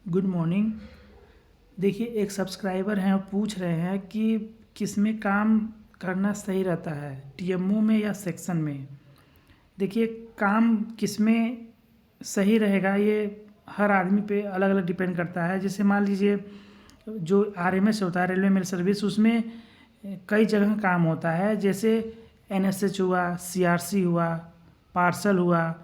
Good morning. देखिए, एक subscriber हैं और पूछ रहे हैं कि किस में काम करना सही रहता है, टीएमओ में या सेक्शन में। देखिए, काम किस में सही रहेगा ये हर आदमी पे अलग अलग डिपेंड करता है। जैसे मान लीजिए जो आरएमएस होता है, रेलवे मेल सर्विस, उसमें कई जगह काम होता है। जैसे एनएसएच हुआ, सीआरसी हुआ, पार्सल हुआ,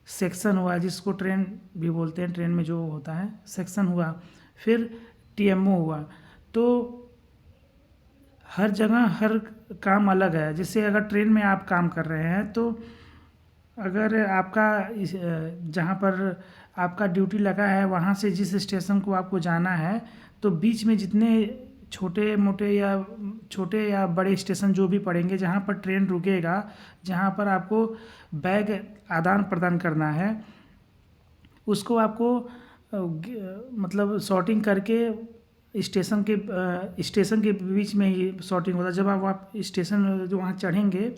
सेक्शन हुआ जिसको ट्रेन भी बोलते हैं, ट्रेन में जो होता है सेक्शन हुआ, फिर टीएमओ हुआ। तो हर जगह हर काम अलग है। जैसे अगर ट्रेन में आप काम कर रहे हैं तो अगर आपका जहाँ पर आपका ड्यूटी लगा है वहाँ से जिस स्टेशन को आपको जाना है, तो बीच में जितने छोटे या बड़े स्टेशन जो भी पड़ेंगे जहाँ पर ट्रेन रुकेगा, जहाँ पर आपको बैग आदान प्रदान करना है, उसको आपको मतलब सॉर्टिंग करके स्टेशन के बीच में ही सॉर्टिंग होता है। जब आप स्टेशन जो वहाँ चढ़ेंगे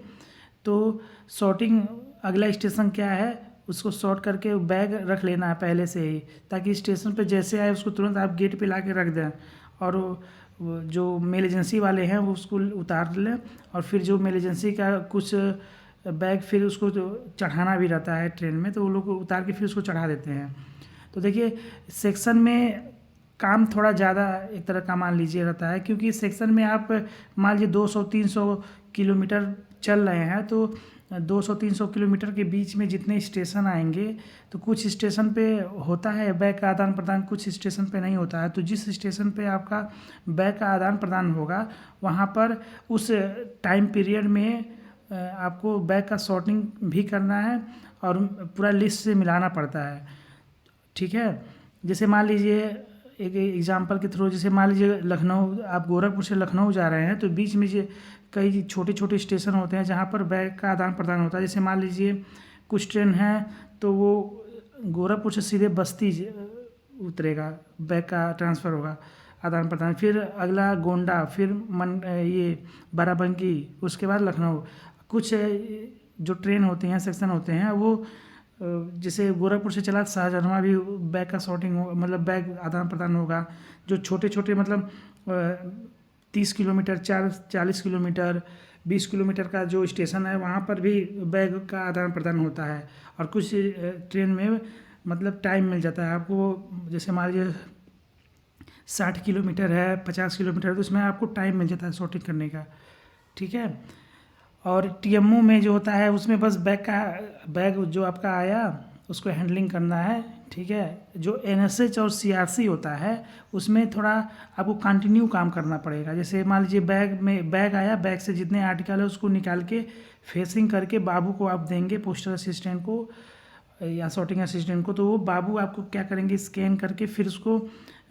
तो सॉर्टिंग अगला स्टेशन क्या है उसको सॉर्ट करके बैग रख लेना है पहले से ही, ताकि स्टेशन पे जैसे आए उसको तुरंत आप गेट पे ला के रख दें। और वो जो मेल एजेंसी वाले हैं वो उसको उतार लें, और फिर जो मेल एजेंसी का कुछ बैग फिर उसको जो चढ़ाना भी रहता है ट्रेन में, तो वो लोग उतार के फिर उसको चढ़ा देते हैं। तो देखिए, सेक्शन में काम थोड़ा ज़्यादा एक तरह का मान लीजिए रहता है, क्योंकि सेक्शन में आप मान लीजिए 200-300 किलोमीटर चल रहे हैं, तो 200-300 किलोमीटर के बीच में जितने स्टेशन आएंगे, तो कुछ स्टेशन पे होता है बैग का आदान प्रदान, कुछ स्टेशन पे नहीं होता है। तो जिस स्टेशन पे आपका बैग का आदान प्रदान होगा, वहाँ पर उस टाइम पीरियड में आपको बैग का सॉर्टिंग भी करना है और पूरा लिस्ट से मिलाना पड़ता है। ठीक है। जैसे मान लीजिए एक एग्जांपल के थ्रू, जैसे मान लीजिए लखनऊ, आप गोरखपुर से लखनऊ जा रहे हैं, तो बीच में जो कई छोटे छोटे स्टेशन होते हैं जहाँ पर बैग का आदान प्रदान होता है। जैसे मान लीजिए कुछ ट्रेन है तो वो गोरखपुर से सीधे बस्ती उतरेगा, बैग का ट्रांसफ़र होगा, आदान प्रदान, फिर अगला गोंडा, फिर ये बाराबंकी, उसके बाद लखनऊ। कुछ जो ट्रेन होती हैं, सेक्शन होते हैं, वो जैसे गोरखपुर से चला शाहजहां भी बैग का सॉर्टिंग हो, मतलब बैग आदान प्रदान होगा। जो छोटे छोटे मतलब 30 किलोमीटर, 40 किलोमीटर, 20 किलोमीटर का जो स्टेशन है वहाँ पर भी बैग का आदान प्रदान होता है। और कुछ ट्रेन में मतलब टाइम मिल जाता है आपको। जैसे मान लीजिए 60 किलोमीटर है, 50 किलोमीटर, तो उसमें आपको टाइम मिल जाता है सॉर्टिंग करने का। ठीक है। और टीएमओ में जो होता है उसमें बस बैग जो आपका आया उसको हैंडलिंग करना है। ठीक है। जो एनएसएच और सीआरसी होता है उसमें थोड़ा आपको कंटिन्यू काम करना पड़ेगा। जैसे मान लीजिए बैग आया, बैग से जितने आर्टिकल है उसको निकाल के फेसिंग करके बाबू को आप देंगे, पोस्टल असिस्टेंट को या सॉर्टिंग असिस्टेंट को। तो वो बाबू आपको क्या करेंगे, स्कैन करके फिर उसको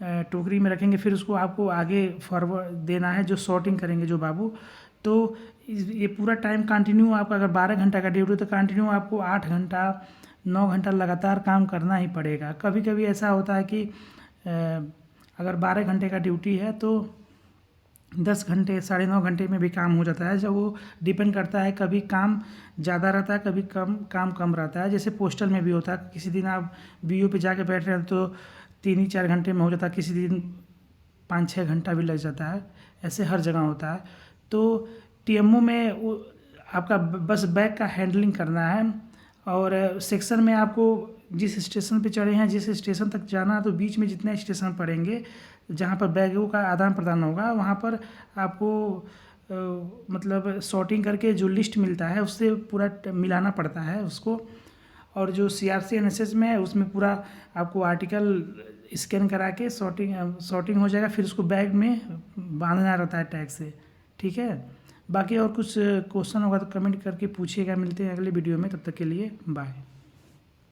टोकरी में रखेंगे, फिर उसको आपको आगे फॉरवर्ड देना है जो सॉर्टिंग करेंगे जो बाबू। तो ये पूरा टाइम कंटिन्यू आपका, अगर 12 घंटा का ड्यूटी तो कंटिन्यू आपको 8 घंटा 9 घंटा लगातार काम करना ही पड़ेगा। कभी कभी ऐसा होता है कि अगर 12 घंटे का ड्यूटी है तो 10 घंटे 9.5 घंटे में भी काम हो जाता है। जब वो डिपेंड करता है, कभी काम ज़्यादा रहता है, कभी कम रहता है। जैसे पोस्टल में भी होता है, किसी दिन आप बीओ पे जाके बैठ रहे हैं तो 3 ही 4 घंटे में हो जाता है, किसी दिन 5-6 घंटा भी लग जाता है। ऐसे हर जगह होता है। तो टीएमओ में आपका बस बैग का हैंडलिंग करना है। और सेक्शन में आपको जिस स्टेशन पे चढ़े हैं, जिस स्टेशन तक जाना है, तो बीच में जितने स्टेशन पड़ेंगे जहाँ पर बैगों का आदान प्रदान होगा, वहाँ पर आपको मतलब सॉर्टिंग करके जो लिस्ट मिलता है उससे पूरा मिलाना पड़ता है उसको। और जो सीआरसी एनएसएस में है उसमें पूरा आपको आर्टिकल स्कैन करा के सॉर्टिंग हो जाएगा, फिर उसको बैग में बांधना रहता है टैग से। ठीक है। बाकी और कुछ क्वेश्चन होगा तो कमेंट करके पूछिएगा। मिलते हैं अगले वीडियो में, तब तक के लिए बाय।